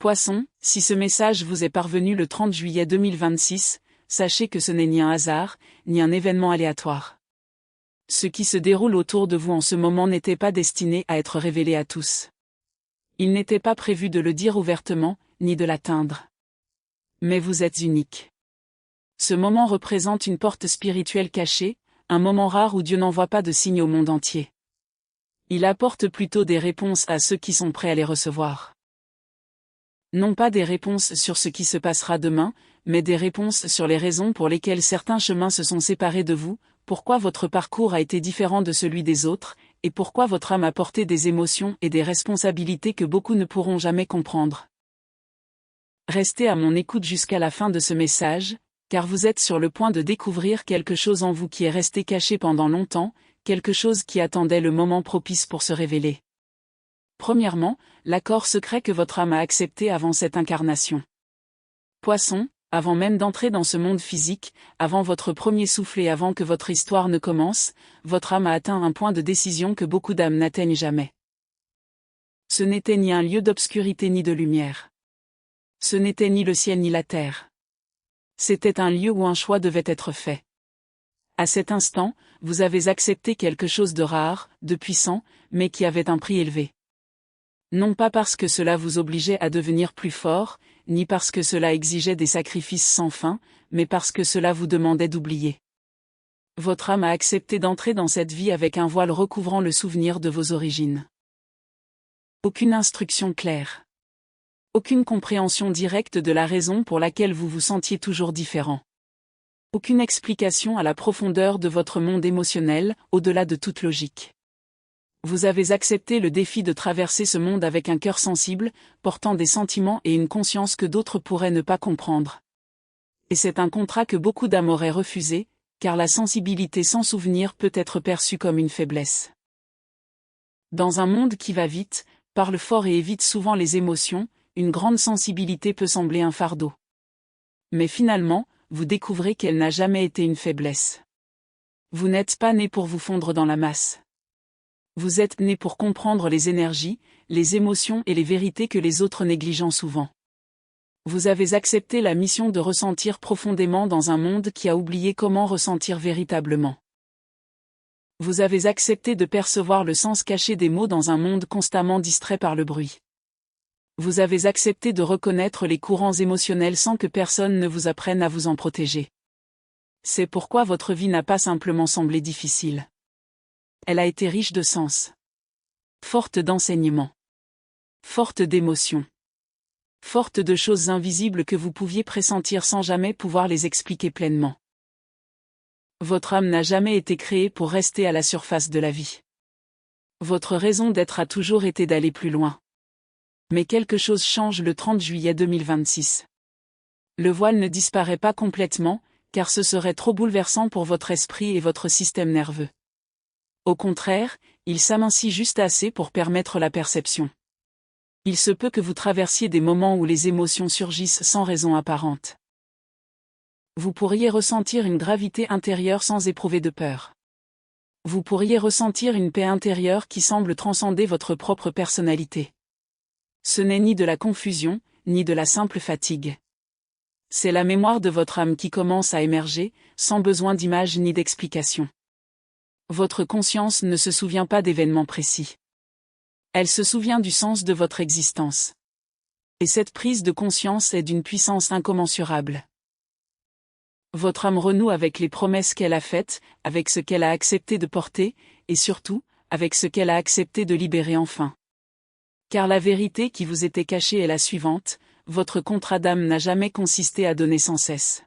Poisson, si ce message vous est parvenu le 30 juillet 2026, sachez que ce n'est ni un hasard, ni un événement aléatoire. Ce qui se déroule autour de vous en ce moment n'était pas destiné à être révélé à tous. Il n'était pas prévu de le dire ouvertement, ni de l'atteindre. Mais vous êtes unique. Ce moment représente une porte spirituelle cachée, un moment rare où Dieu n'envoie pas de signes au monde entier. Il apporte plutôt des réponses à ceux qui sont prêts à les recevoir. Non pas des réponses sur ce qui se passera demain, mais des réponses sur les raisons pour lesquelles certains chemins se sont séparés de vous, pourquoi votre parcours a été différent de celui des autres, et pourquoi votre âme a porté des émotions et des responsabilités que beaucoup ne pourront jamais comprendre. Restez à mon écoute jusqu'à la fin de ce message, car vous êtes sur le point de découvrir quelque chose en vous qui est resté caché pendant longtemps, quelque chose qui attendait le moment propice pour se révéler. Premièrement, l'accord secret que votre âme a accepté avant cette incarnation. Poisson, avant même d'entrer dans ce monde physique, avant votre premier souffle et avant que votre histoire ne commence, votre âme a atteint un point de décision que beaucoup d'âmes n'atteignent jamais. Ce n'était ni un lieu d'obscurité ni de lumière. Ce n'était ni le ciel ni la terre. C'était un lieu où un choix devait être fait. À cet instant, vous avez accepté quelque chose de rare, de puissant, mais qui avait un prix élevé. Non pas parce que cela vous obligeait à devenir plus fort, ni parce que cela exigeait des sacrifices sans fin, mais parce que cela vous demandait d'oublier. Votre âme a accepté d'entrer dans cette vie avec un voile recouvrant le souvenir de vos origines. Aucune instruction claire. Aucune compréhension directe de la raison pour laquelle vous vous sentiez toujours différent. Aucune explication à la profondeur de votre monde émotionnel, au-delà de toute logique. Vous avez accepté le défi de traverser ce monde avec un cœur sensible, portant des sentiments et une conscience que d'autres pourraient ne pas comprendre. Et c'est un contrat que beaucoup d'âmes auraient refusé, car la sensibilité sans souvenir peut être perçue comme une faiblesse. Dans un monde qui va vite, parle fort et évite souvent les émotions, une grande sensibilité peut sembler un fardeau. Mais finalement, vous découvrez qu'elle n'a jamais été une faiblesse. Vous n'êtes pas né pour vous fondre dans la masse. Vous êtes né pour comprendre les énergies, les émotions et les vérités que les autres négligent souvent. Vous avez accepté la mission de ressentir profondément dans un monde qui a oublié comment ressentir véritablement. Vous avez accepté de percevoir le sens caché des mots dans un monde constamment distrait par le bruit. Vous avez accepté de reconnaître les courants émotionnels sans que personne ne vous apprenne à vous en protéger. C'est pourquoi votre vie n'a pas simplement semblé difficile. Elle a été riche de sens. Forte d'enseignements. Forte d'émotions. Forte de choses invisibles que vous pouviez pressentir sans jamais pouvoir les expliquer pleinement. Votre âme n'a jamais été créée pour rester à la surface de la vie. Votre raison d'être a toujours été d'aller plus loin. Mais quelque chose change le 30 juillet 2026. Le voile ne disparaît pas complètement, car ce serait trop bouleversant pour votre esprit et votre système nerveux. Au contraire, il s'amincit juste assez pour permettre la perception. Il se peut que vous traversiez des moments où les émotions surgissent sans raison apparente. Vous pourriez ressentir une gravité intérieure sans éprouver de peur. Vous pourriez ressentir une paix intérieure qui semble transcender votre propre personnalité. Ce n'est ni de la confusion, ni de la simple fatigue. C'est la mémoire de votre âme qui commence à émerger, sans besoin d'image ni d'explication. Votre conscience ne se souvient pas d'événements précis. Elle se souvient du sens de votre existence. Et cette prise de conscience est d'une puissance incommensurable. Votre âme renoue avec les promesses qu'elle a faites, avec ce qu'elle a accepté de porter, et surtout, avec ce qu'elle a accepté de libérer enfin. Car la vérité qui vous était cachée est la suivante, votre contrat d'âme n'a jamais consisté à donner sans cesse.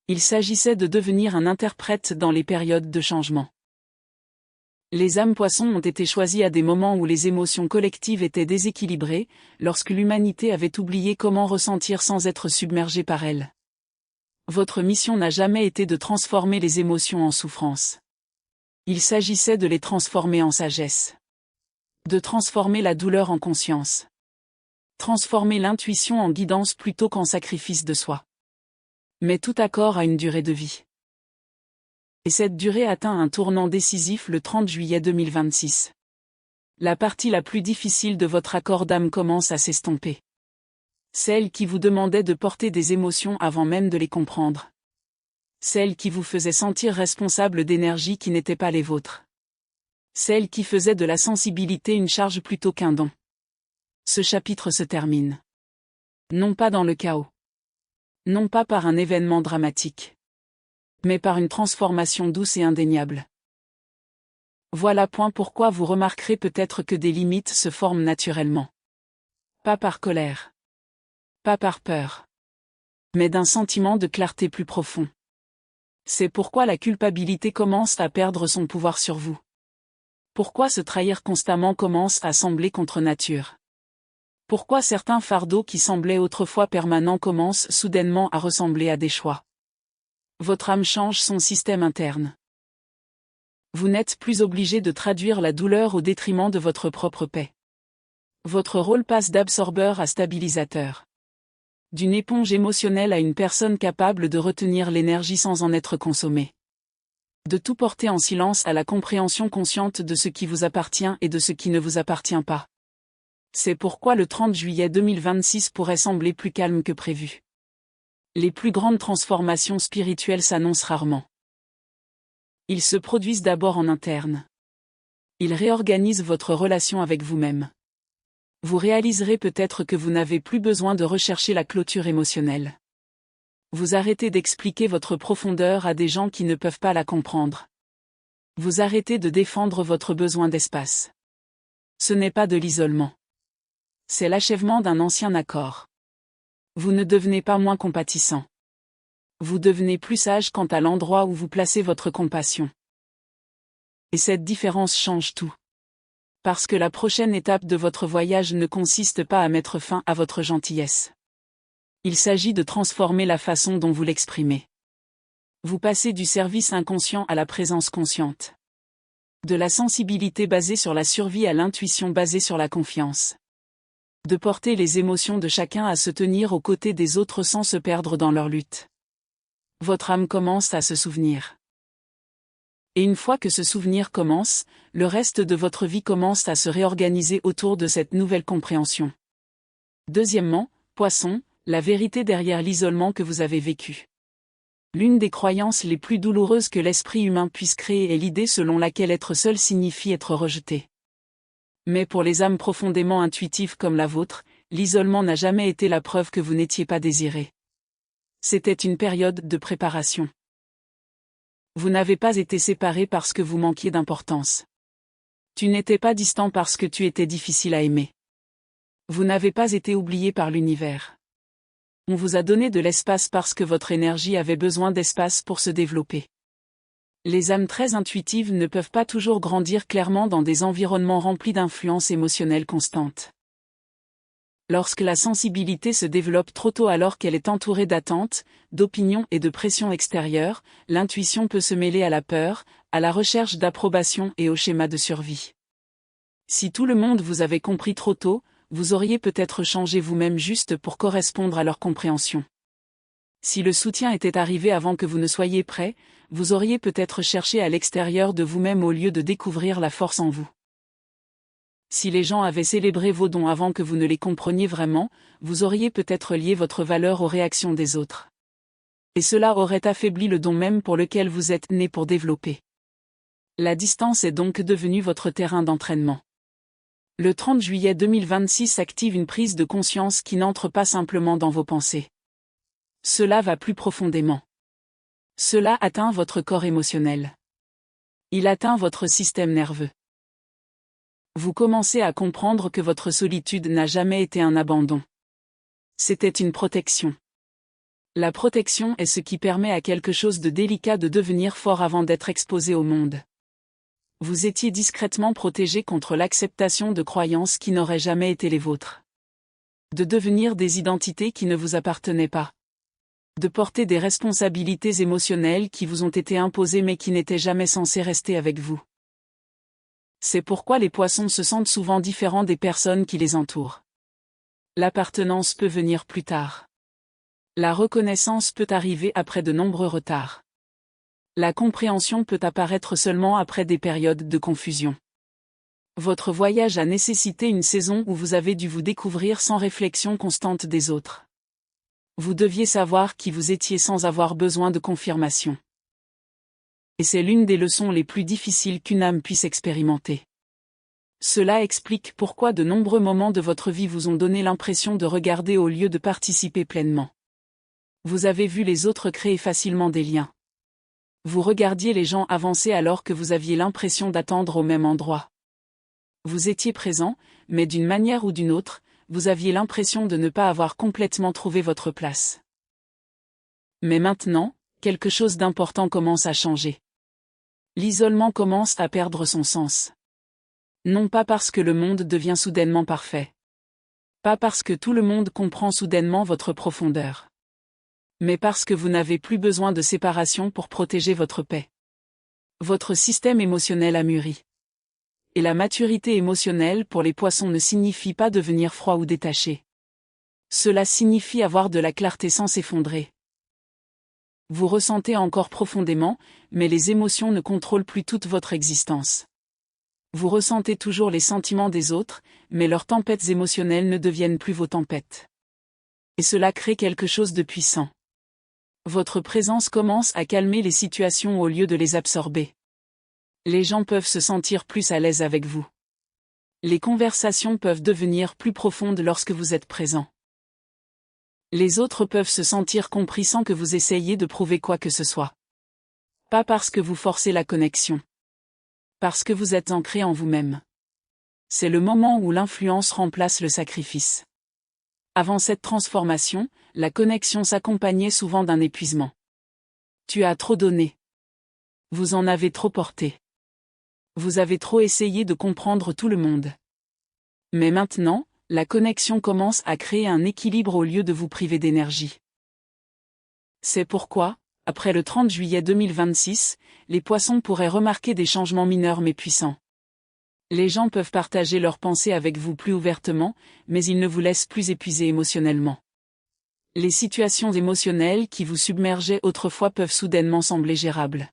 Il s'agissait de devenir un interprète dans les périodes de changement. Les âmes poissons ont été choisies à des moments où les émotions collectives étaient déséquilibrées, lorsque l'humanité avait oublié comment ressentir sans être submergée par elles. Votre mission n'a jamais été de transformer les émotions en souffrance. Il s'agissait de les transformer en sagesse. De transformer la douleur en conscience. Transformer l'intuition en guidance plutôt qu'en sacrifice de soi. Mais tout accord a une durée de vie. Et cette durée atteint un tournant décisif le 30 juillet 2026. La partie la plus difficile de votre accord d'âme commence à s'estomper. Celle qui vous demandait de porter des émotions avant même de les comprendre. Celle qui vous faisait sentir responsable d'énergies qui n'étaient pas les vôtres. Celle qui faisait de la sensibilité une charge plutôt qu'un don. Ce chapitre se termine. Non pas dans le chaos. Non pas par un événement dramatique. Mais par une transformation douce et indéniable. Voilà point pourquoi vous remarquerez peut-être que des limites se forment naturellement. Pas par colère. Pas par peur. Mais d'un sentiment de clarté plus profond. C'est pourquoi la culpabilité commence à perdre son pouvoir sur vous. Pourquoi se trahir constamment commence à sembler contre nature. Pourquoi certains fardeaux qui semblaient autrefois permanents commencent soudainement à ressembler à des choix. Votre âme change son système interne. Vous n'êtes plus obligé de traduire la douleur au détriment de votre propre paix. Votre rôle passe d'absorbeur à stabilisateur. D'une éponge émotionnelle à une personne capable de retenir l'énergie sans en être consommée. De tout porter en silence à la compréhension consciente de ce qui vous appartient et de ce qui ne vous appartient pas. C'est pourquoi le 30 juillet 2026 pourrait sembler plus calme que prévu. Les plus grandes transformations spirituelles s'annoncent rarement. Ils se produisent d'abord en interne. Ils réorganisent votre relation avec vous-même. Vous réaliserez peut-être que vous n'avez plus besoin de rechercher la clôture émotionnelle. Vous arrêtez d'expliquer votre profondeur à des gens qui ne peuvent pas la comprendre. Vous arrêtez de défendre votre besoin d'espace. Ce n'est pas de l'isolement. C'est l'achèvement d'un ancien accord. Vous ne devenez pas moins compatissant. Vous devenez plus sage quant à l'endroit où vous placez votre compassion. Et cette différence change tout. Parce que la prochaine étape de votre voyage ne consiste pas à mettre fin à votre gentillesse. Il s'agit de transformer la façon dont vous l'exprimez. Vous passez du service inconscient à la présence consciente. De la sensibilité basée sur la survie à l'intuition basée sur la confiance. De porter les émotions de chacun à se tenir aux côtés des autres sans se perdre dans leur lutte. Votre âme commence à se souvenir. Et une fois que ce souvenir commence, le reste de votre vie commence à se réorganiser autour de cette nouvelle compréhension. Deuxièmement, Poisson, la vérité derrière l'isolement que vous avez vécu. L'une des croyances les plus douloureuses que l'esprit humain puisse créer est l'idée selon laquelle être seul signifie être rejeté. Mais pour les âmes profondément intuitives comme la vôtre, l'isolement n'a jamais été la preuve que vous n'étiez pas désiré. C'était une période de préparation. Vous n'avez pas été séparé parce que vous manquiez d'importance. Tu n'étais pas distant parce que tu étais difficile à aimer. Vous n'avez pas été oublié par l'univers. On vous a donné de l'espace parce que votre énergie avait besoin d'espace pour se développer. Les âmes très intuitives ne peuvent pas toujours grandir clairement dans des environnements remplis d'influences émotionnelles constantes. Lorsque la sensibilité se développe trop tôt alors qu'elle est entourée d'attentes, d'opinions et de pressions extérieures, l'intuition peut se mêler à la peur, à la recherche d'approbation et au schéma de survie. Si tout le monde vous avait compris trop tôt, vous auriez peut-être changé vous-même juste pour correspondre à leur compréhension. Si le soutien était arrivé avant que vous ne soyez prêt, vous auriez peut-être cherché à l'extérieur de vous-même au lieu de découvrir la force en vous. Si les gens avaient célébré vos dons avant que vous ne les compreniez vraiment, vous auriez peut-être lié votre valeur aux réactions des autres. Et cela aurait affaibli le don même pour lequel vous êtes né pour développer. La distance est donc devenue votre terrain d'entraînement. Le 30 juillet 2026 active une prise de conscience qui n'entre pas simplement dans vos pensées. Cela va plus profondément. Cela atteint votre corps émotionnel. Il atteint votre système nerveux. Vous commencez à comprendre que votre solitude n'a jamais été un abandon. C'était une protection. La protection est ce qui permet à quelque chose de délicat de devenir fort avant d'être exposé au monde. Vous étiez discrètement protégé contre l'acceptation de croyances qui n'auraient jamais été les vôtres. De devenir des identités qui ne vous appartenaient pas. De porter des responsabilités émotionnelles qui vous ont été imposées mais qui n'étaient jamais censées rester avec vous. C'est pourquoi les poissons se sentent souvent différents des personnes qui les entourent. L'appartenance peut venir plus tard. La reconnaissance peut arriver après de nombreux retards. La compréhension peut apparaître seulement après des périodes de confusion. Votre voyage a nécessité une saison où vous avez dû vous découvrir sans réflexion constante des autres. Vous deviez savoir qui vous étiez sans avoir besoin de confirmation. Et c'est l'une des leçons les plus difficiles qu'une âme puisse expérimenter. Cela explique pourquoi de nombreux moments de votre vie vous ont donné l'impression de regarder au lieu de participer pleinement. Vous avez vu les autres créer facilement des liens. Vous regardiez les gens avancer alors que vous aviez l'impression d'attendre au même endroit. Vous étiez présent, mais d'une manière ou d'une autre, vous aviez l'impression de ne pas avoir complètement trouvé votre place. Mais maintenant, quelque chose d'important commence à changer. L'isolement commence à perdre son sens. Non pas parce que le monde devient soudainement parfait. Pas parce que tout le monde comprend soudainement votre profondeur. Mais parce que vous n'avez plus besoin de séparation pour protéger votre paix. Votre système émotionnel a mûri. Et la maturité émotionnelle pour les poissons ne signifie pas devenir froid ou détaché. Cela signifie avoir de la clarté sans s'effondrer. Vous ressentez encore profondément, mais les émotions ne contrôlent plus toute votre existence. Vous ressentez toujours les sentiments des autres, mais leurs tempêtes émotionnelles ne deviennent plus vos tempêtes. Et cela crée quelque chose de puissant. Votre présence commence à calmer les situations au lieu de les absorber. Les gens peuvent se sentir plus à l'aise avec vous. Les conversations peuvent devenir plus profondes lorsque vous êtes présent. Les autres peuvent se sentir compris sans que vous essayiez de prouver quoi que ce soit. Pas parce que vous forcez la connexion. Parce que vous êtes ancré en vous-même. C'est le moment où l'influence remplace le sacrifice. Avant cette transformation, la connexion s'accompagnait souvent d'un épuisement. Tu as trop donné. Vous en avez trop porté. Vous avez trop essayé de comprendre tout le monde. Mais maintenant, la connexion commence à créer un équilibre au lieu de vous priver d'énergie. C'est pourquoi, après le 30 juillet 2026, les poissons pourraient remarquer des changements mineurs mais puissants. Les gens peuvent partager leurs pensées avec vous plus ouvertement, mais ils ne vous laissent plus épuisés émotionnellement. Les situations émotionnelles qui vous submergeaient autrefois peuvent soudainement sembler gérables.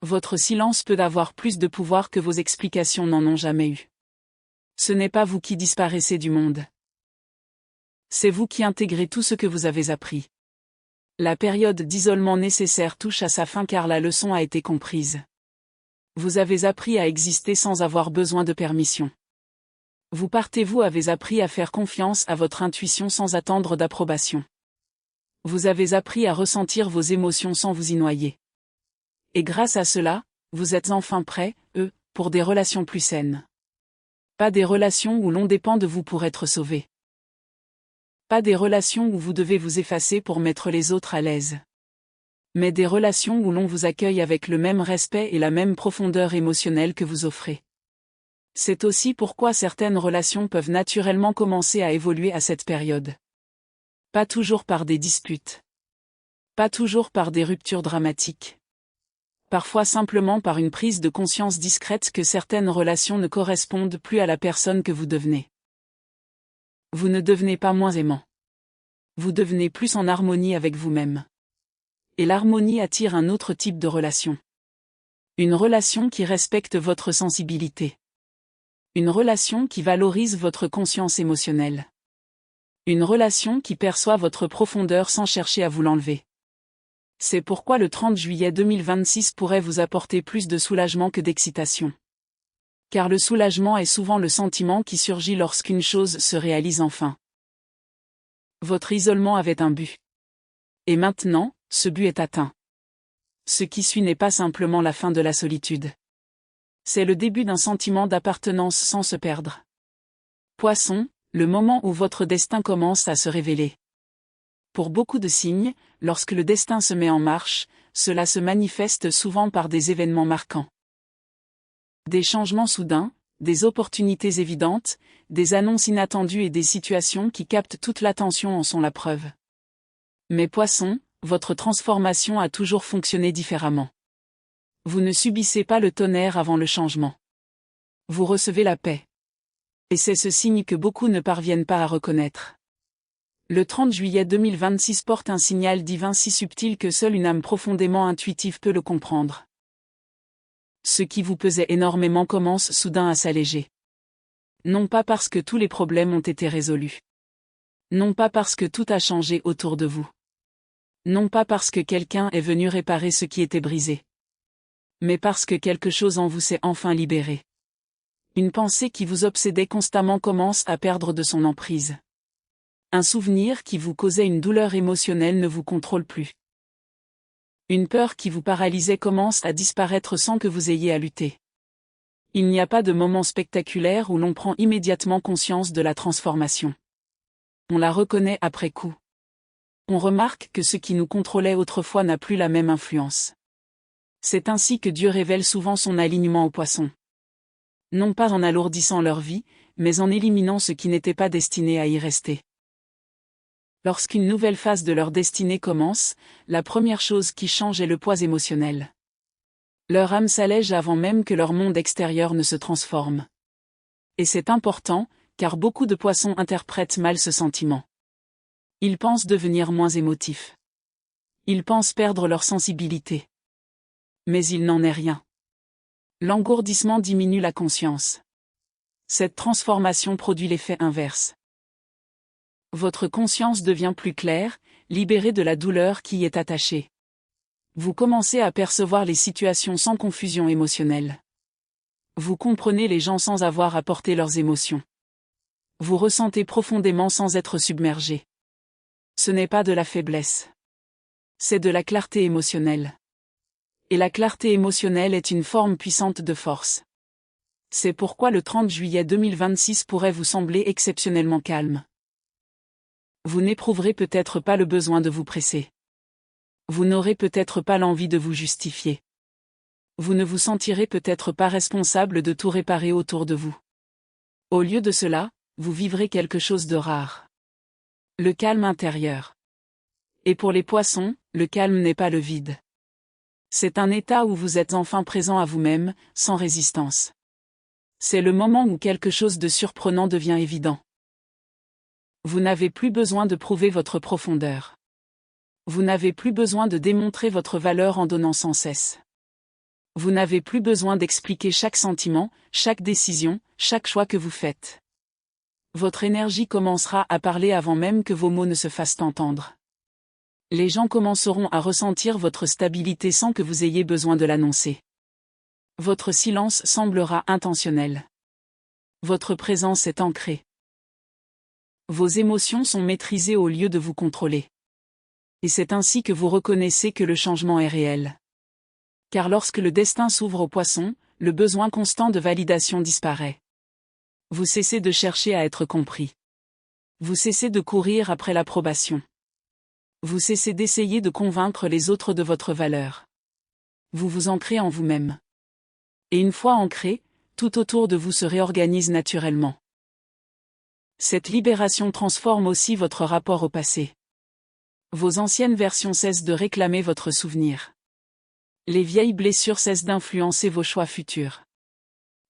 Votre silence peut avoir plus de pouvoir que vos explications n'en ont jamais eu. Ce n'est pas vous qui disparaissez du monde. C'est vous qui intégrez tout ce que vous avez appris. La période d'isolement nécessaire touche à sa fin car la leçon a été comprise. Vous avez appris à exister sans avoir besoin de permission. Vous avez appris à faire confiance à votre intuition sans attendre d'approbation. Vous avez appris à ressentir vos émotions sans vous y noyer. Et grâce à cela, vous êtes enfin prêts, pour des relations plus saines. Pas des relations où l'on dépend de vous pour être sauvé. Pas des relations où vous devez vous effacer pour mettre les autres à l'aise. Mais des relations où l'on vous accueille avec le même respect et la même profondeur émotionnelle que vous offrez. C'est aussi pourquoi certaines relations peuvent naturellement commencer à évoluer à cette période. Pas toujours par des disputes. Pas toujours par des ruptures dramatiques. Parfois simplement par une prise de conscience discrète que certaines relations ne correspondent plus à la personne que vous devenez. Vous ne devenez pas moins aimant. Vous devenez plus en harmonie avec vous-même. Et l'harmonie attire un autre type de relation. Une relation qui respecte votre sensibilité. Une relation qui valorise votre conscience émotionnelle. Une relation qui perçoit votre profondeur sans chercher à vous l'enlever. C'est pourquoi le 30 juillet 2026 pourrait vous apporter plus de soulagement que d'excitation. Car le soulagement est souvent le sentiment qui surgit lorsqu'une chose se réalise enfin. Votre isolement avait un but. Et maintenant, ce but est atteint. Ce qui suit n'est pas simplement la fin de la solitude. C'est le début d'un sentiment d'appartenance sans se perdre. Poisson, le moment où votre destin commence à se révéler. Pour beaucoup de signes, lorsque le destin se met en marche, cela se manifeste souvent par des événements marquants. Des changements soudains, des opportunités évidentes, des annonces inattendues et des situations qui captent toute l'attention en sont la preuve. Mais Poisson, votre transformation a toujours fonctionné différemment. Vous ne subissez pas le tonnerre avant le changement. Vous recevez la paix. Et c'est ce signe que beaucoup ne parviennent pas à reconnaître. Le 30 juillet 2026 porte un signal divin si subtil que seule une âme profondément intuitive peut le comprendre. Ce qui vous pesait énormément commence soudain à s'alléger. Non pas parce que tous les problèmes ont été résolus. Non pas parce que tout a changé autour de vous. Non pas parce que quelqu'un est venu réparer ce qui était brisé. Mais parce que quelque chose en vous s'est enfin libéré. Une pensée qui vous obsédait constamment commence à perdre de son emprise. Un souvenir qui vous causait une douleur émotionnelle ne vous contrôle plus. Une peur qui vous paralysait commence à disparaître sans que vous ayez à lutter. Il n'y a pas de moment spectaculaire où l'on prend immédiatement conscience de la transformation. On la reconnaît après coup. On remarque que ce qui nous contrôlait autrefois n'a plus la même influence. C'est ainsi que Dieu révèle souvent son alignement aux poissons. Non pas en alourdissant leur vie, mais en éliminant ce qui n'était pas destiné à y rester. Lorsqu'une nouvelle phase de leur destinée commence, la première chose qui change est le poids émotionnel. Leur âme s'allège avant même que leur monde extérieur ne se transforme. Et c'est important, car beaucoup de poissons interprètent mal ce sentiment. Ils pensent devenir moins émotifs. Ils pensent perdre leur sensibilité. Mais il n'en est rien. L'engourdissement diminue la conscience. Cette transformation produit l'effet inverse. Votre conscience devient plus claire, libérée de la douleur qui y est attachée. Vous commencez à percevoir les situations sans confusion émotionnelle. Vous comprenez les gens sans avoir à porter leurs émotions. Vous ressentez profondément sans être submergé. Ce n'est pas de la faiblesse. C'est de la clarté émotionnelle. Et la clarté émotionnelle est une forme puissante de force. C'est pourquoi le 30 juillet 2026 pourrait vous sembler exceptionnellement calme. Vous n'éprouverez peut-être pas le besoin de vous presser. Vous n'aurez peut-être pas l'envie de vous justifier. Vous ne vous sentirez peut-être pas responsable de tout réparer autour de vous. Au lieu de cela, vous vivrez quelque chose de rare. Le calme intérieur. Et pour les poissons, le calme n'est pas le vide. C'est un état où vous êtes enfin présent à vous-même, sans résistance. C'est le moment où quelque chose de surprenant devient évident. Vous n'avez plus besoin de prouver votre profondeur. Vous n'avez plus besoin de démontrer votre valeur en donnant sans cesse. Vous n'avez plus besoin d'expliquer chaque sentiment, chaque décision, chaque choix que vous faites. Votre énergie commencera à parler avant même que vos mots ne se fassent entendre. Les gens commenceront à ressentir votre stabilité sans que vous ayez besoin de l'annoncer. Votre silence semblera intentionnel. Votre présence est ancrée. Vos émotions sont maîtrisées au lieu de vous contrôler. Et c'est ainsi que vous reconnaissez que le changement est réel. Car lorsque le destin s'ouvre aux poissons, le besoin constant de validation disparaît. Vous cessez de chercher à être compris. Vous cessez de courir après l'approbation. Vous cessez d'essayer de convaincre les autres de votre valeur. Vous vous ancrez en vous-même. Et une fois ancré, tout autour de vous se réorganise naturellement. Cette libération transforme aussi votre rapport au passé. Vos anciennes versions cessent de réclamer votre souvenir. Les vieilles blessures cessent d'influencer vos choix futurs.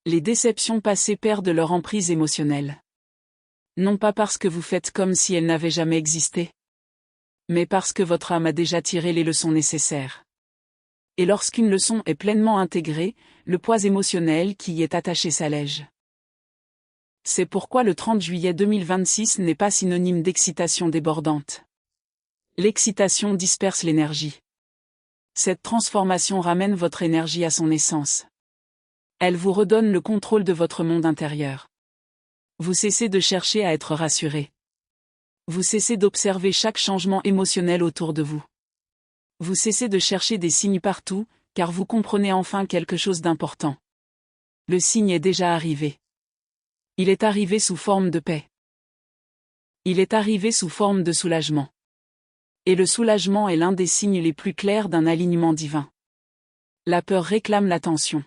Les déceptions passées perdent leur emprise émotionnelle. Non pas parce que vous faites comme si elles n'avaient jamais existé, mais parce que votre âme a déjà tiré les leçons nécessaires. Et lorsqu'une leçon est pleinement intégrée, le poids émotionnel qui y est attaché s'allège. C'est pourquoi le 30 juillet 2026 n'est pas synonyme d'excitation débordante. L'excitation disperse l'énergie. Cette transformation ramène votre énergie à son essence. Elle vous redonne le contrôle de votre monde intérieur. Vous cessez de chercher à être rassuré. Vous cessez d'observer chaque changement émotionnel autour de vous. Vous cessez de chercher des signes partout, car vous comprenez enfin quelque chose d'important. Le signe est déjà arrivé. Il est arrivé sous forme de paix. Il est arrivé sous forme de soulagement. Et le soulagement est l'un des signes les plus clairs d'un alignement divin. La peur réclame l'attention.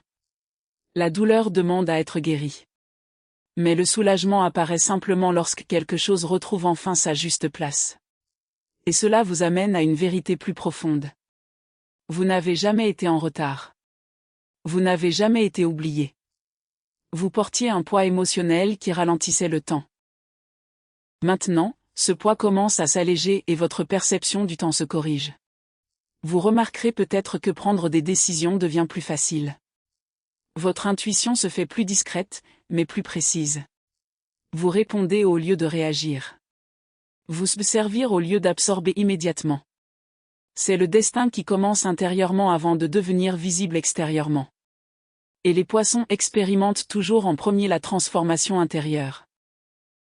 La douleur demande à être guérie. Mais le soulagement apparaît simplement lorsque quelque chose retrouve enfin sa juste place. Et cela vous amène à une vérité plus profonde. Vous n'avez jamais été en retard. Vous n'avez jamais été oublié. Vous portiez un poids émotionnel qui ralentissait le temps. Maintenant, ce poids commence à s'alléger et votre perception du temps se corrige. Vous remarquerez peut-être que prendre des décisions devient plus facile. Votre intuition se fait plus discrète, mais plus précise. Vous répondez au lieu de réagir. Vous servir au lieu d'absorber immédiatement. C'est le destin qui commence intérieurement avant de devenir visible extérieurement. Et les poissons expérimentent toujours en premier la transformation intérieure.